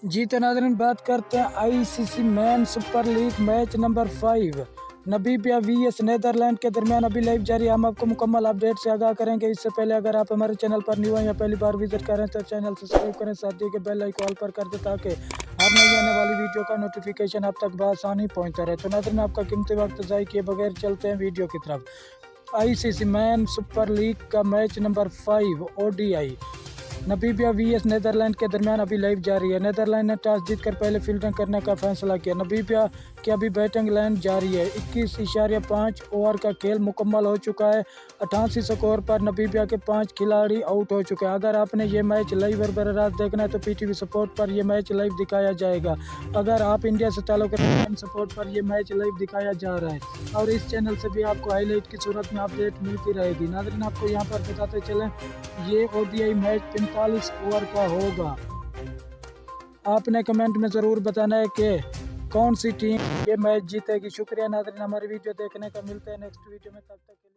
जी तो नाज़रीन, बात करते हैं ICC men super league match number 5 Namibia vs Netherland के दरमियान अभी लाइव जारी है। हम आपको मुकम्मल अपडेट से आगाह करेंगे। इससे पहले अगर आप हमारे चैनल पर न्यू हैं या पहली बार विजिट करें तो चैनल सब्सक्राइब करें, साथ ही के बेल आइकन पर कर दें ताकि हर नई आने वाली वीडियो का नोटिफिकेशन आप तक बआसानी पहुँचता रहे। तो नाज़रीन, आपका कीमती वक्त ज़ाय किए बगैर चलते हैं वीडियो की तरफ। आईसीसी मैन सुपर लीग का match number 5 ODI Namibia vs Netherland के दरमियान अभी लाइव जारी है। नीदरलैंड ने टॉस जीतकर पहले फील्डिंग करने का फैसला किया। नबीबिया की अभी बैटिंग लाइन जारी है। 21.5 ओवर का खेल मुकम्मल हो चुका है। 88 स्कोर पर नबीबिया के 5 खिलाड़ी आउट हो चुके हैं। अगर आपने ये मैच लाइव और बर रास्त देखना है तो पीटीवी सपोर्ट पर यह मैच लाइव दिखाया जाएगा। अगर आप इंडिया से ताल्लुक़ रखते हैं सपोर्ट पर यह मैच लाइव दिखाया जा रहा है और इस चैनल से भी आपको हाईलाइट की सूरत में अपडेट मिलती रहेगी। नाज़रीन, आपको यहाँ पर बताते चलें ये ओडीआई मैच 45 ओवर का होगा। आपने कमेंट में ज़रूर बताना है कि कौन सी टीम ये मैच जीतेगी। शुक्रिया नाज़रीन, हमारी वीडियो देखने का। मिलते हैं नेक्स्ट वीडियो में, तब तक के लिए।